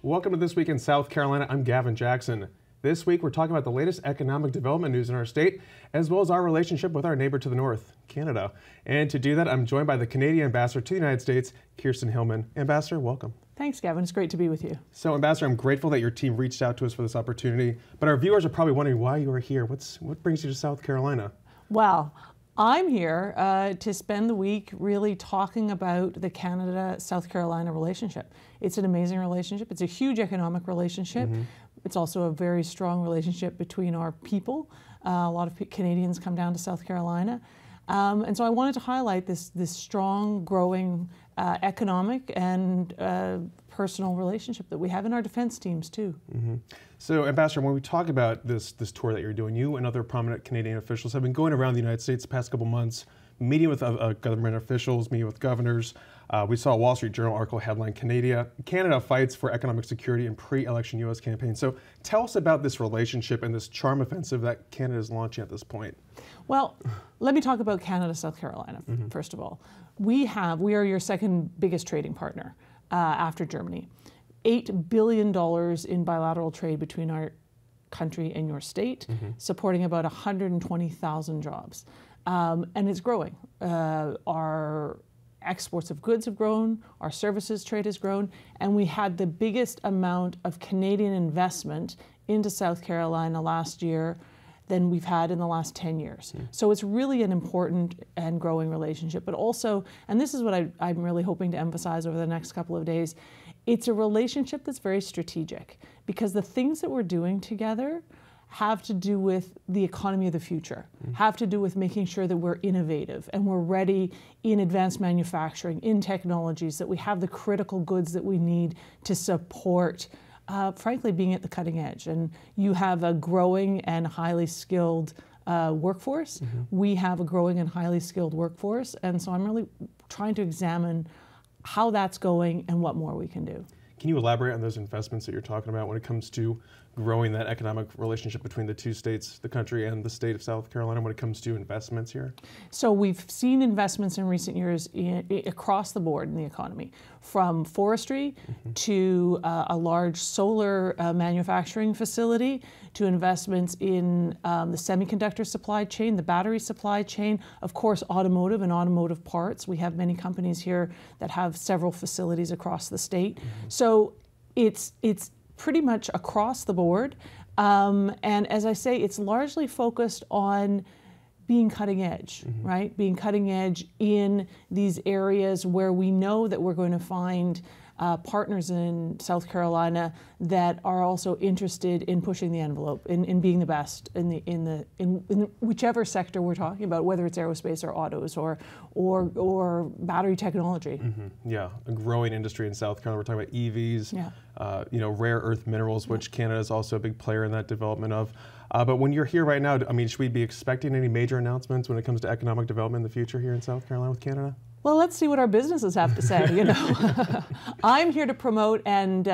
Welcome to This Week in South Carolina. I'm Gavin Jackson. This week we're talking about the latest economic development news in our state, as well as our relationship with our neighbor to the north, Canada. And to do that, I'm joined by the Canadian Ambassador to the United States, Kirsten Hillman. Ambassador, welcome. Thanks, Gavin. It's great to be with you. So, Ambassador, I'm grateful that your team reached out to us for this opportunity, but our viewers are probably wondering why you are here. What brings you to South Carolina? Well, I'm here to spend the week really talking about the Canada-South Carolina relationship. It's an amazing relationship. It's a huge economic relationship. It's also a very strong relationship between our people. A lot of Canadians come down to South Carolina. And so I wanted to highlight this strong, growing economic and personal relationship that we have in our defense teams too. So, Ambassador, when we talk about this tour that you're doing, you and other prominent Canadian officials have been going around the United States the past couple months, meeting with government officials, meeting with governors. We saw a Wall Street Journal article headline, Canada fights for economic security in pre-election U.S. campaign. So tell us about this relationship and this charm offensive that Canada is launching at this point. Well, let me talk about Canada, South Carolina, first of all. We are your second biggest trading partner after Germany. $8 billion in bilateral trade between our country and your state, supporting about 120,000 jobs. And it's growing. Our exports of goods have grown, our services trade has grown, and we had the biggest amount of Canadian investment into South Carolina last year than we've had in the last 10 years. So it's really an important and growing relationship, but also, and this is what I'm really hoping to emphasize over the next couple of days, it's a relationship that's very strategic, because the things that we're doing together have to do with the economy of the future, have to do with making sure that we're innovative and we're ready in advanced manufacturing, in technologies, that we have the critical goods that we need to support, frankly, being at the cutting edge. And you have a growing and highly skilled workforce. We have a growing and highly skilled workforce. And so I'm really trying to examine how that's going and what more we can do. Can you elaborate on those investments that you're talking about when it comes to growing that economic relationship between the two states, the country and the state of South Carolina, when it comes to investments here? So we've seen investments in recent years across the board in the economy, from forestry to a large solar manufacturing facility, to investments in the semiconductor supply chain, the battery supply chain, of course, automotive and automotive parts. We have many companies here that have several facilities across the state. So it's pretty much across the board. And as I say, it's largely focused on being cutting edge, right? Being cutting edge in these areas where we know that we're going to find partners in South Carolina that are also interested in pushing the envelope, in being the best in whichever sector we're talking about, whether it's aerospace or autos or battery technology. Yeah, a growing industry in South Carolina. We're talking about EVs, rare earth minerals, which Canada is also a big player in that development of. But when you're here right now, I mean, should we be expecting any major announcements when it comes to economic development in the future here in South Carolina with Canada? Well, let's see what our businesses have to say, I'm here to promote and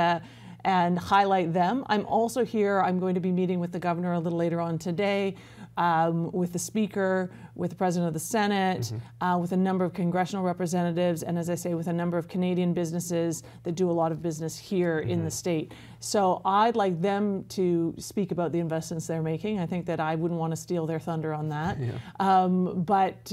highlight them. I'm also here, I'm going to be meeting with the governor a little later on today, with the Speaker, with the President of the Senate, with a number of congressional representatives, and as I say, with a number of Canadian businesses that do a lot of business here in the state. So I'd like them to speak about the investments they're making. I think that I wouldn't want to steal their thunder on that. But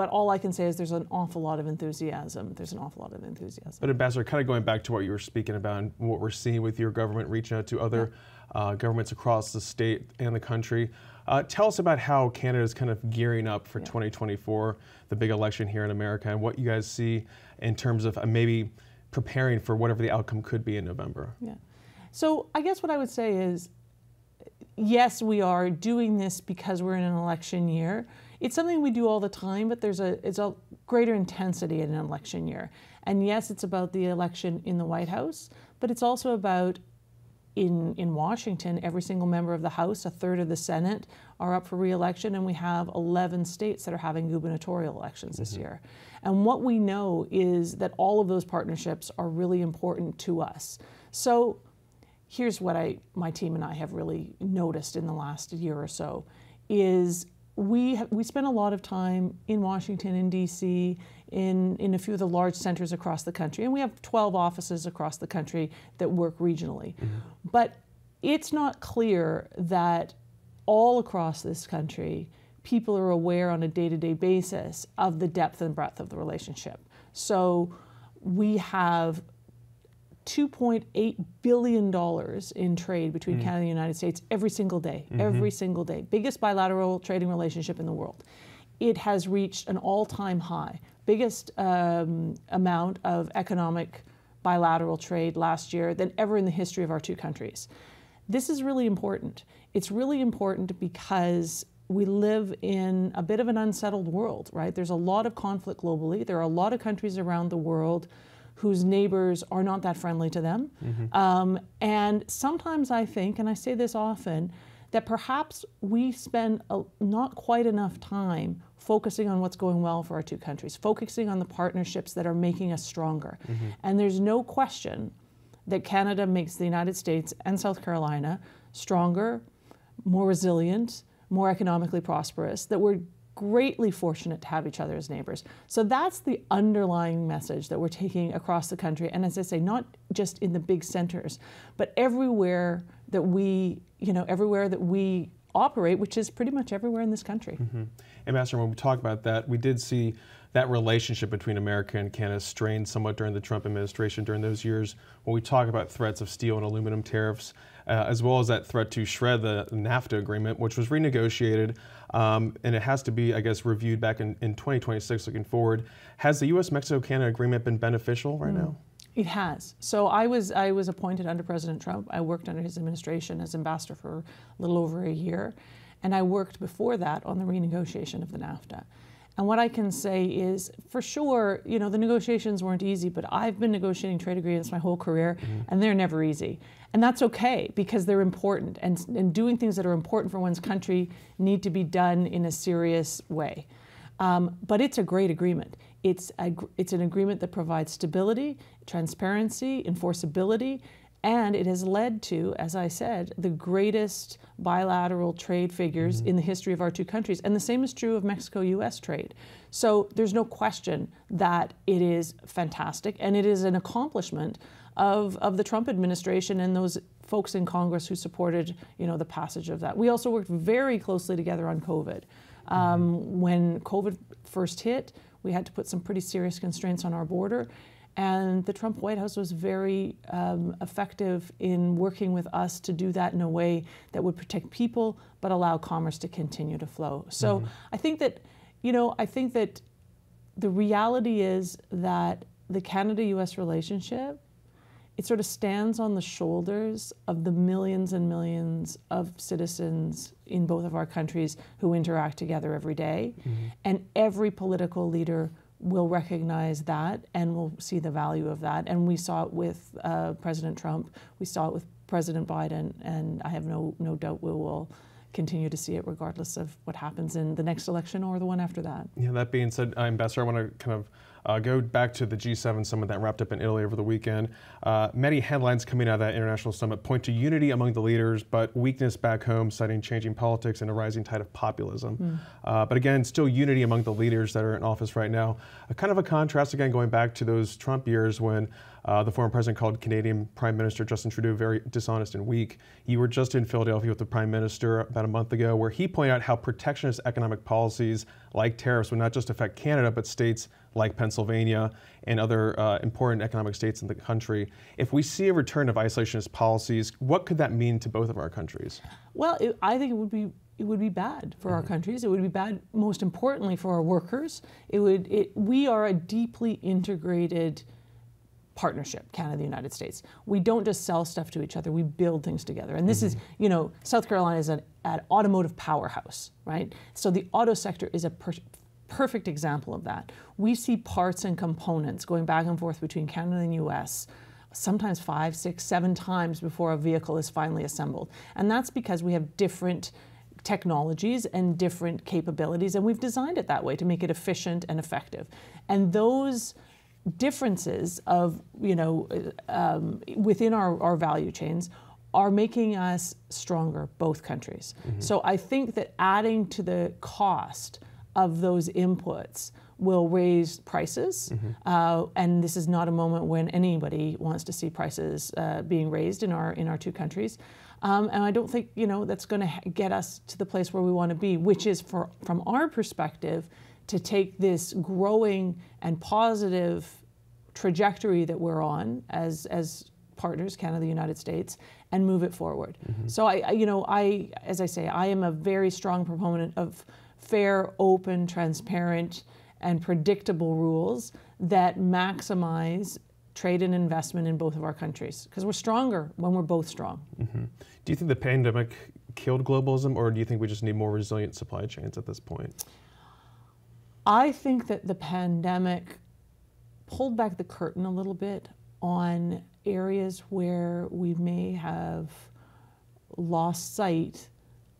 all I can say is there's an awful lot of enthusiasm. But Ambassador, kind of going back to what you were speaking about and what we're seeing with your government reaching out to other governments across the state and the country, tell us about how Canada is kind of gearing up for 2024, the big election here in America, and what you guys see in terms of maybe preparing for whatever the outcome could be in November. So I guess what I would say is, yes, we are doing this because we're in an election year. It's something we do all the time, but it's a greater intensity in an election year. And yes, it's about the election in the White House, but it's also about in Washington, every single member of the House, a third of the Senate are up for re-election, and we have 11 states that are having gubernatorial elections this year. And what we know is that all of those partnerships are really important to us. So here's what my team and I have really noticed in the last year or so is we spend a lot of time in Washington, in DC, in a few of the large centers across the country. And we have 12 offices across the country that work regionally. But it's not clear that all across this country, people are aware on a day-to-day basis of the depth and breadth of the relationship. So we have $2.8 billion in trade between Canada and the United States every single day, every single day. Biggest bilateral trading relationship in the world. It has reached an all-time high. Biggest amount of economic bilateral trade last year than ever in the history of our two countries. This is really important. It's really important because we live in a bit of an unsettled world, right? There's a lot of conflict globally. There are a lot of countries around the world whose neighbors are not that friendly to them. And sometimes I think, and I say this often, that perhaps we spend not quite enough time focusing on what's going well for our two countries, focusing on the partnerships that are making us stronger. And there's no question that Canada makes the United States and South Carolina stronger, more resilient, more economically prosperous, that we're greatly fortunate to have each other as neighbors. So that's the underlying message that we're taking across the country. And as I say, not just in the big centers, but everywhere that we, everywhere that we operate, which is pretty much everywhere in this country. Ambassador, when we talk about that, we did see that relationship between America and Canada strained somewhat during the Trump administration during those years when we talk about threats of steel and aluminum tariffs, as well as that threat to shred the NAFTA agreement, which was renegotiated, and it has to be, I guess, reviewed back in 2026 looking forward. Has the U.S.-Mexico-Canada agreement been beneficial right now? It has. So I was appointed under President Trump. I worked under his administration as ambassador for a little over a year, and I worked before that on the renegotiation of the NAFTA. And what I can say is, for sure, the negotiations weren't easy, but I've been negotiating trade agreements my whole career, and they're never easy. And that's okay, because they're important, and doing things that are important for one's country need to be done in a serious way. But it's a great agreement. It's an agreement that provides stability, transparency, enforceability, and it has led to, as I said, the greatest bilateral trade figures in the history of our two countries. And the same is true of Mexico-U.S. trade. So there's no question that it is fantastic, and it is an accomplishment of the Trump administration and those folks in Congress who supported, the passage of that. We also worked very closely together on COVID. When COVID first hit, we had to put some pretty serious constraints on our border. And the Trump White House was very effective in working with us to do that in a way that would protect people, but allow commerce to continue to flow. So I think that, the reality is that the Canada-U.S. relationship, it sort of stands on the shoulders of the millions and millions of citizens in both of our countries who interact together every day. And every political leader will recognize that and will see the value of that. And we saw it with President Trump, we saw it with President Biden, and I have no doubt we will continue to see it regardless of what happens in the next election or the one after that. Yeah, that being said, Ambassador, I want to kind of go back to the G7 summit that wrapped up in Italy over the weekend. Many headlines coming out of that international summit point to unity among the leaders, but weakness back home, citing changing politics and a rising tide of populism. But again, still unity among the leaders that are in office right now. Kind of a contrast, again, going back to those Trump years when the former president called Canadian Prime Minister Justin Trudeau very dishonest and weak. You were just in Philadelphia with the Prime Minister about a month ago, where he pointed out how protectionist economic policies like tariffs would not just affect Canada, but states like Pennsylvania and other important economic states in the country. If we see a return of isolationist policies, what could that mean to both of our countries? Well, I think it would be bad for our countries. It would be bad, most importantly, for our workers. We are a deeply integrated partnership, Canada, the United States. We don't just sell stuff to each other, we build things together. And this is, South Carolina is an automotive powerhouse, right? So the auto sector is a perfect example of that. We see parts and components going back and forth between Canada and the US, sometimes 5, 6, 7 times before a vehicle is finally assembled. And that's because we have different technologies and different capabilities, and we've designed it that way to make it efficient and effective. And those differences of, within our value chains are making us stronger, both countries. So I think that adding to the cost of those inputs will raise prices, and this is not a moment when anybody wants to see prices being raised in our two countries. And I don't think that's going to get us to the place where we want to be, which is, from our perspective, to take this growing and positive trajectory that we're on as partners, Canada, the United States, and move it forward. So as I say, I am a very strong proponent of fair, open, transparent, and predictable rules that maximize trade and investment in both of our countries, because we're stronger when we're both strong. Do you think the pandemic killed globalism, or do you think we just need more resilient supply chains at this point? I think that the pandemic pulled back the curtain a little bit on areas where we may have lost sight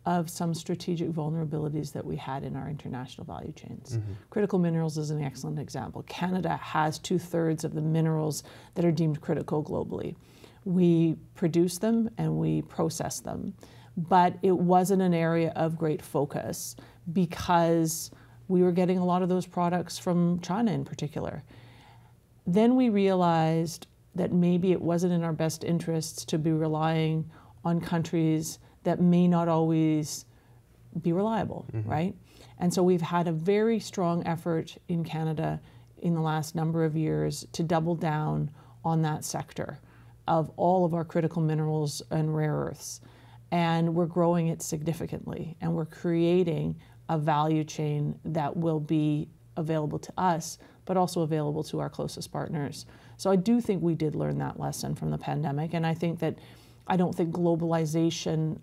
of some strategic vulnerabilities that we had in our international value chains. Critical minerals is an excellent example. Canada has 2/3 of the minerals that are deemed critical globally. We produce them and we process them, but it wasn't an area of great focus because we were getting a lot of those products from China in particular. Then we realized that maybe it wasn't in our best interests to be relying on countries that may not always be reliable, right? And so we've had a very strong effort in Canada in the last number of years to double down on that sector of all of our critical minerals and rare earths. And we're growing it significantly, and we're creating a value chain that will be available to us, but also available to our closest partners. So I do think we did learn that lesson from the pandemic, and I don't think globalization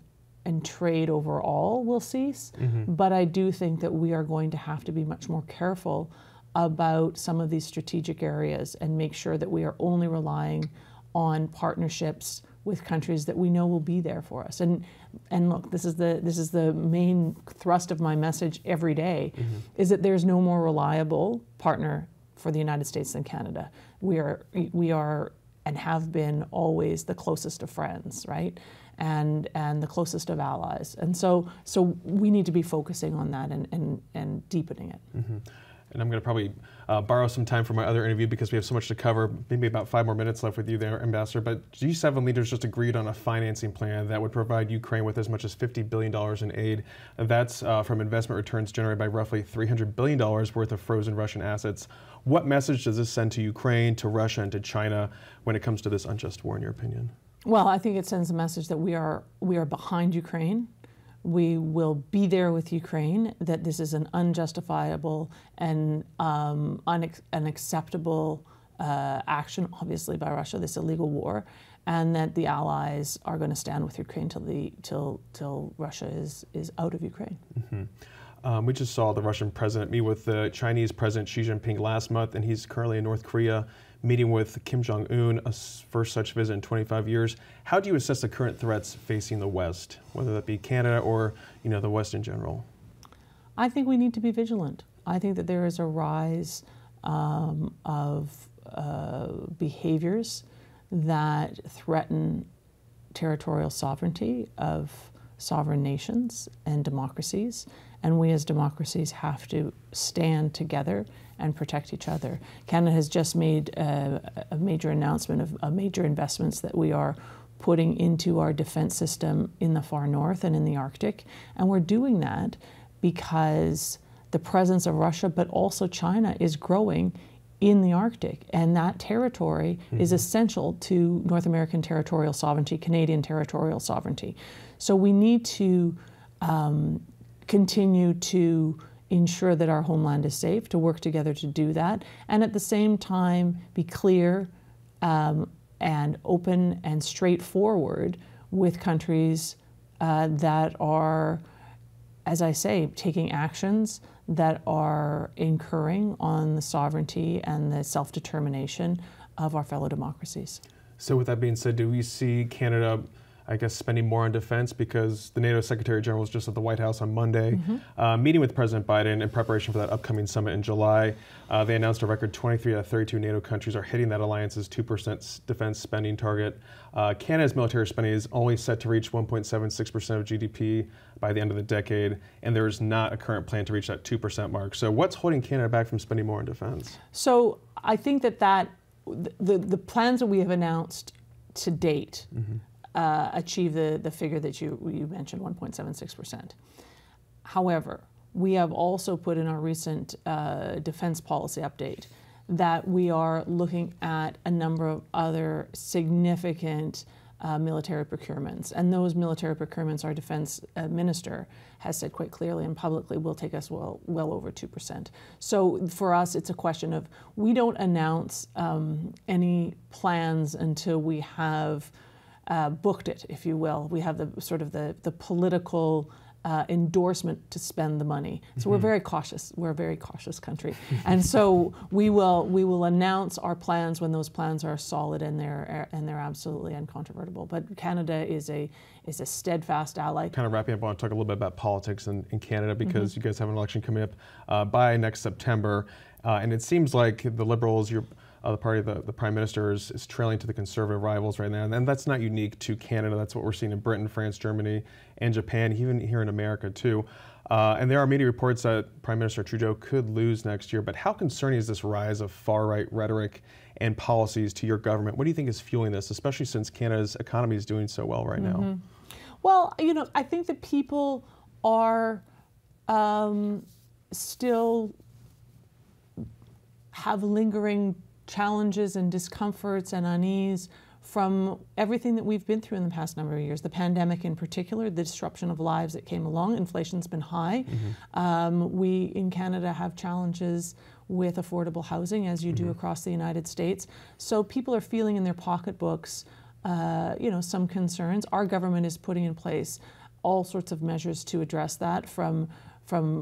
and trade overall will cease, but I do think that we are going to have to be much more careful about some of these strategic areas and make sure that we are only relying on partnerships with countries that we know will be there for us. And look, this is the main thrust of my message every day, is that there's no more reliable partner for the United States than Canada. We are and have been always the closest of friends, right? And the closest of allies. And so we need to be focusing on that and deepening it. And I'm going to probably borrow some time from my other interview because we have so much to cover, maybe about 5 more minutes left with you there, Ambassador. But G7 leaders just agreed on a financing plan that would provide Ukraine with as much as $50 billion in aid. That's from investment returns generated by roughly $300 billion worth of frozen Russian assets. What message does this send to Ukraine, to Russia, and to China when it comes to this unjust war, in your opinion? Well, I think it sends a message that we are behind Ukraine. We will be there with Ukraine, that this is an unjustifiable and unacceptable action, obviously, by Russia, this illegal war, and that the allies are going to stand with Ukraine till Russia is out of Ukraine. We just saw the Russian president meet with the Chinese President Xi Jinping last month, and he's currently in North Korea meeting with Kim Jong-un, a first such visit in 25 years. How do you assess the current threats facing the West, whether that be Canada or the West in general? I think we need to be vigilant. I think that there is a rise of behaviors that threaten territorial sovereignty of sovereign nations and democracies, and we as democracies have to stand together and protect each other. Canada has just made a major announcement of major investments that we are putting into our defense system in the far north and in the Arctic, and we're doing that because the presence of Russia, but also China, is growing in the Arctic, and that territory is essential to North American territorial sovereignty, Canadian territorial sovereignty. So we need to continue to ensure that our homeland is safe, to work together to do that, and at the same time be clear and open and straightforward with countries that are, as I say, taking actions that are incurring on the sovereignty and the self-determination of our fellow democracies. So with that being said, do we see Canada I guess, spending more on defense because the NATO Secretary General was just at the White House on Monday, meeting with President Biden in preparation for that upcoming summit in July. They announced a record 23 out of 32 NATO countries are hitting that alliance's 2% defense spending target. Canada's military spending is only set to reach 1.76% of GDP by the end of the decade, and there is not a current plan to reach that 2% mark. So what's holding Canada back from spending more on defense? So I think that the plans that we have announced to date achieve the figure that you mentioned, 1.76%. However, we have also put in our recent defense policy update that we are looking at a number of other significant military procurements. And those military procurements, our defense minister has said quite clearly and publicly, will take us well over 2%. So for us, it's a question of, we don't announce any plans until we have booked it, if you will. We have the sort of the political endorsement to spend the money. So we're very cautious. We're a very cautious country, and so we will announce our plans when those plans are solid and they're absolutely incontrovertible. But Canada is a steadfast ally. Kind of wrapping up, I want to talk a little bit about politics in Canada because you guys have an election coming up by next September, and it seems like the Liberals, the party of the Prime Minister is trailing to the Conservative rivals right now. And that's not unique to Canada. That's what we're seeing in Britain, France, Germany, and Japan, even here in America too. And there are media reports that Prime Minister Trudeau could lose next year. But how concerning is this rise of far-right rhetoric and policies to your government? What do you think is fueling this, especially since Canada's economy is doing so well right now? Well, I think that people are still have lingering challenges and discomforts and unease from everything that we've been through in the past number of years. The pandemic in particular, the disruption of lives that came along. Inflation's been high. We in Canada have challenges with affordable housing, as you do across the United States. So people are feeling in their pocketbooks some concerns. Our government is putting in place all sorts of measures to address that, from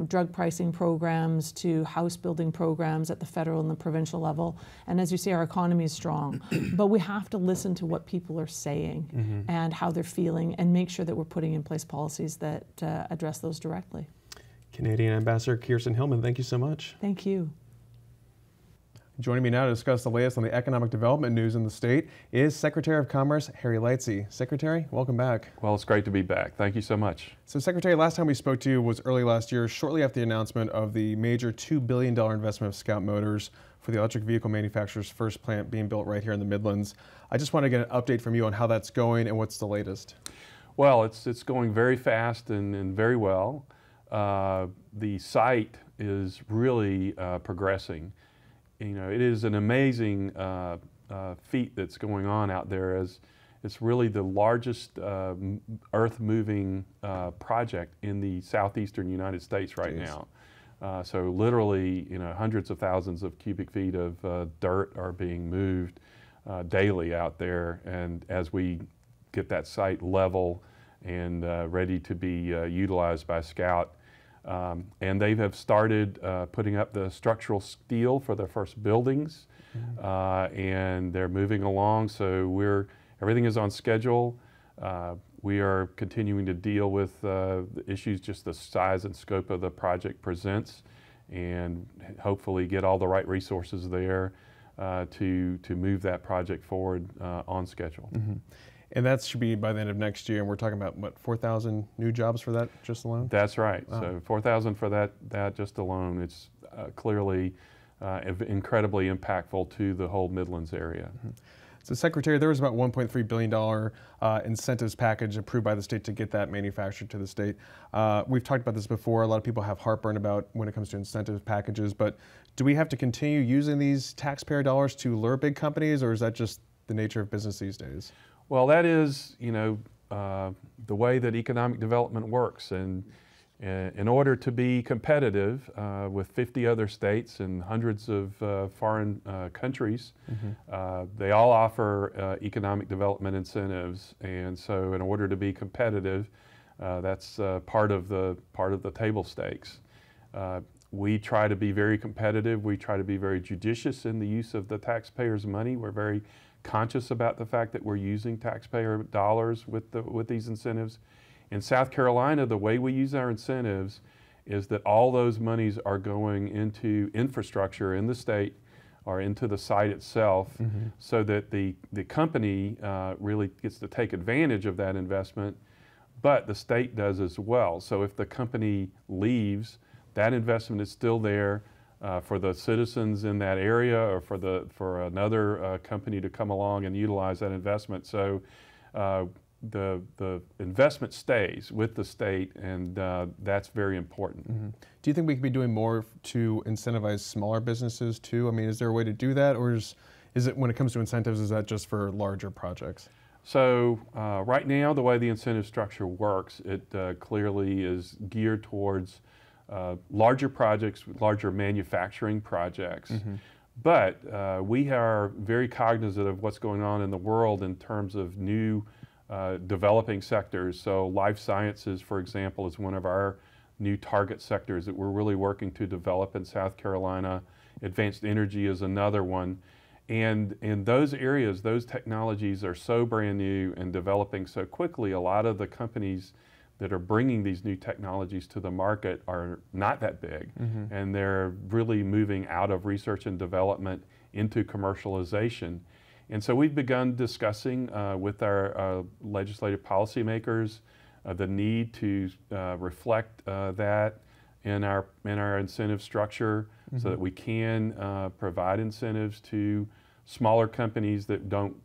drug pricing programs to house building programs at the federal and the provincial level. And as you say, our economy is strong. But we have to listen to what people are saying and how they're feeling, and make sure that we're putting in place policies that address those directly. Canadian Ambassador Kirsten Hillman, thank you so much. Thank you. Joining me now to discuss the latest on the economic development news in the state is Secretary of Commerce Harry Lightsey. Secretary, welcome back. Well, it's great to be back. Thank you so much. So Secretary, last time we spoke to you was early last year, shortly after the announcement of the major $2 billion investment of Scout Motors for the electric vehicle manufacturer's first plant being built right here in the Midlands. I just want to get an update from you on how that's going and what's the latest. Well, it's going very fast and very well. The site is really progressing. It is an amazing feat that's going on out there, as it's really the largest earth-moving project in the southeastern United States right now. So literally, hundreds of thousands of cubic feet of dirt are being moved daily out there, and as we get that site level and ready to be utilized by Scout. And they have started putting up the structural steel for their first buildings, and they're moving along. So everything is on schedule. We are continuing to deal with the issues just the size and scope of the project presents, and hopefully get all the right resources there to move that project forward on schedule. And that should be by the end of next year, and we're talking about, what, 4,000 new jobs for that just alone? That's right. So 4,000 for that just alone. It's clearly incredibly impactful to the whole Midlands area. So Secretary, there was about $1.3 billion incentives package approved by the state to get that manufactured to the state. We've talked about this before. A lot of people have heartburn about when it comes to incentive packages, but do we have to continue using these taxpayer dollars to lure big companies, or is that just the nature of business these days? Well, that is, the way that economic development works. And in order to be competitive with 50 other states and hundreds of foreign countries, they all offer economic development incentives. And so in order to be competitive, that's part of the table stakes. We try to be very competitive. We try to be very judicious in the use of the taxpayers' money. We're very conscious about the fact that we're using taxpayer dollars with these incentives. In South Carolina, the way we use our incentives is that all those monies are going into infrastructure in the state or into the site itself, so that the company really gets to take advantage of that investment, but the state does as well. So if the company leaves, that investment is still there for the citizens in that area, or for another company to come along and utilize that investment. So the investment stays with the state, and that's very important. Do you think we could be doing more to incentivize smaller businesses too? I mean, is there a way to do that, or is it, when it comes to incentives, is that just for larger projects? So right now, the way the incentive structure works, it clearly is geared towards larger projects, larger manufacturing projects. But we are very cognizant of what's going on in the world in terms of new developing sectors. So life sciences, for example, is one of our new target sectors that we're really working to develop in South Carolina. Advanced energy is another one. And in those areas, those technologies are so brand new and developing so quickly, a lot of the companies that are bringing these new technologies to the market are not that big. And they're really moving out of research and development into commercialization. And so we've begun discussing with our legislative policymakers the need to reflect that in our incentive structure, so that we can provide incentives to smaller companies that don't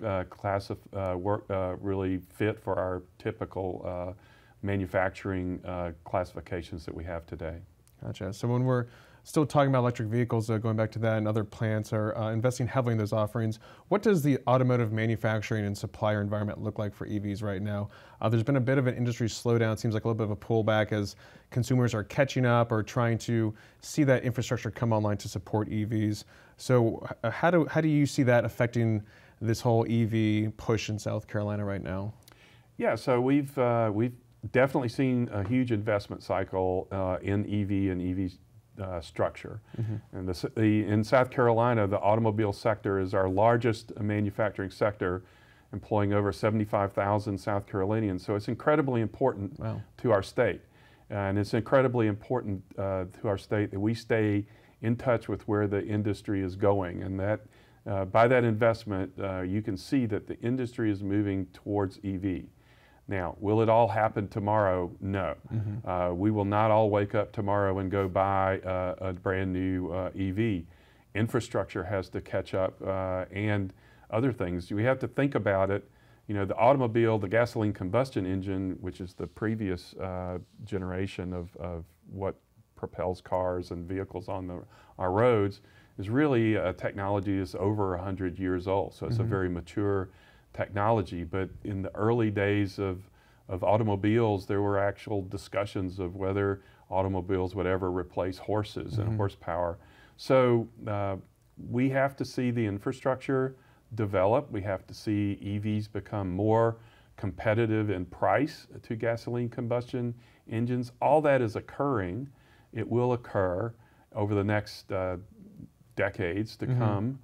really fit for our typical manufacturing classifications that we have today. Gotcha. So when we're still talking about electric vehicles, going back to that, and other plants are investing heavily in those offerings, what does the automotive manufacturing and supplier environment look like for EVs right now? There's been a bit of an industry slowdown. It seems like a little bit of a pullback as consumers are catching up or trying to see that infrastructure come online to support EVs. So how do you see that affecting this whole EV push in South Carolina right now? Yeah, so we've definitely seen a huge investment cycle in EV and EV structure. And in South Carolina, the automobile sector is our largest manufacturing sector, employing over 75,000 South Carolinians. So it's incredibly important to our state. And it's incredibly important to our state that we stay in touch with where the industry is going. And that by that investment, you can see that the industry is moving towards EV. Now, will it all happen tomorrow? No. We will not all wake up tomorrow and go buy a brand new EV. Infrastructure has to catch up and other things. We have to think about it. You know, the automobile, the gasoline combustion engine, which is the previous generation of what propels cars and vehicles on our roads, is really a technology that's over 100 years old. So it's a very mature technology. But in the early days of automobiles, there were actual discussions of whether automobiles would ever replace horses and horsepower. So we have to see the infrastructure develop. We have to see EVs become more competitive in price to gasoline combustion engines. All that is occurring. It will occur over the next decades to come.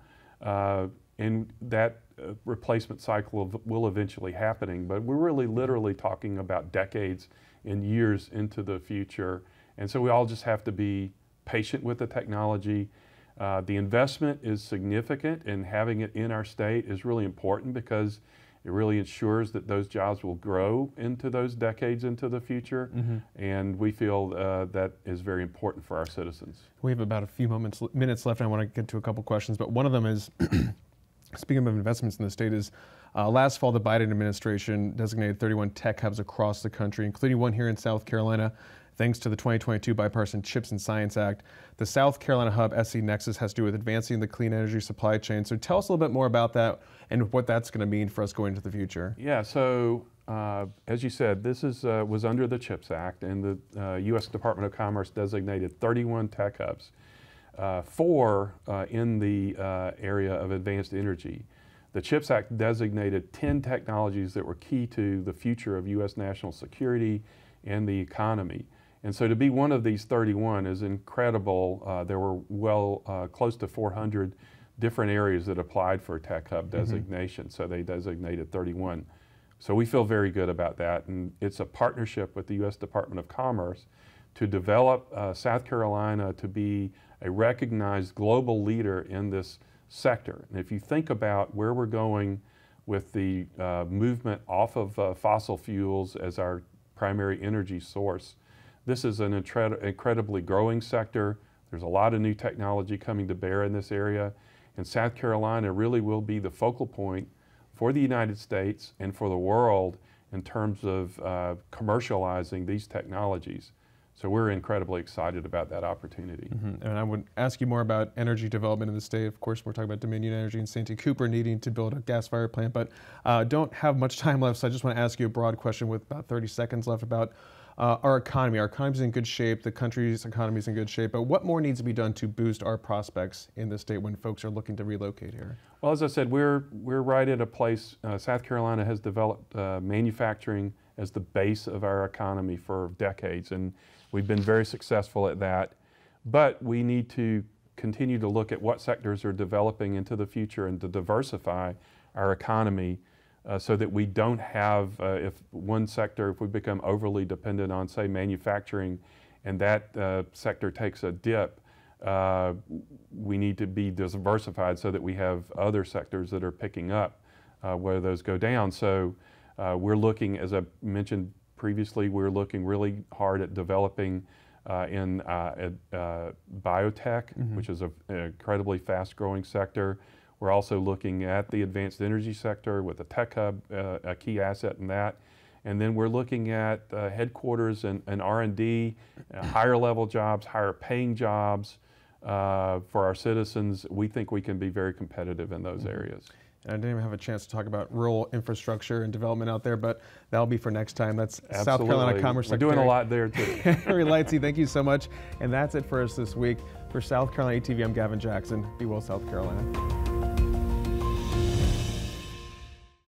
And that replacement cycle will eventually happening, but we're really literally talking about decades and years into the future. And so we all just have to be patient with the technology. The investment is significant, and having it in our state is really important because it really ensures that those jobs will grow into those decades into the future. And we feel that is very important for our citizens. We have about a few minutes left, and I want to get to a couple questions, but one of them is, speaking of investments in the state, is last fall the Biden administration designated 31 tech hubs across the country, including one here in South Carolina, thanks to the 2022 Bipartisan Chips and Science Act. The South Carolina hub, SC Nexus, has to do with advancing the clean energy supply chain. So tell us a little bit more about that and what that's going to mean for us going into the future. Yeah, so as you said, this was under the CHIPS Act, and the U.S. Department of Commerce designated 31 tech hubs. 4 in the area of advanced energy. The CHIPS Act designated 10 technologies that were key to the future of U.S. national security and the economy. And so to be one of these 31 is incredible. There were close to 400 different areas that applied for Tech Hub designation, so they designated 31. So we feel very good about that, and it's a partnership with the U.S. Department of Commerce to develop South Carolina to be a recognized global leader in this sector. And if you think about where we're going with the movement off of fossil fuels as our primary energy source, this is an incredibly growing sector. There's a lot of new technology coming to bear in this area, and South Carolina really will be the focal point for the United States and for the world in terms of commercializing these technologies. So we're incredibly excited about that opportunity. And I would ask you more about energy development in the state. Of course, we're talking about Dominion Energy and Santee Cooper needing to build a gas-fired plant, but don't have much time left, so I just want to ask you a broad question with about 30 seconds left about our economy. Our economy's in good shape, the country's economy is in good shape, but what more needs to be done to boost our prospects in the state when folks are looking to relocate here? Well, as I said, we're right at a place, South Carolina has developed manufacturing as the base of our economy for decades, and we've been very successful at that. But we need to continue to look at what sectors are developing into the future and to diversify our economy so that we don't have, if we become overly dependent on, say, manufacturing, and that sector takes a dip, we need to be diversified so that we have other sectors that are picking up where those go down. So we're looking, as I mentioned previously, we're looking really hard at developing in biotech, which is an incredibly fast-growing sector. We're also looking at the advanced energy sector with the Tech Hub, a key asset in that. And then we're looking at headquarters and R&D, higher level jobs, higher paying jobs for our citizens. We think we can be very competitive in those areas. And I didn't even have a chance to talk about rural infrastructure and development out there, but that'll be for next time. That's Absolutely. South Carolina Commerce Secretary. We're doing a lot there too. Harry Lightsey, thank you so much. And that's it for us this week. For South Carolina ETV, I'm Gavin Jackson. Be well, South Carolina.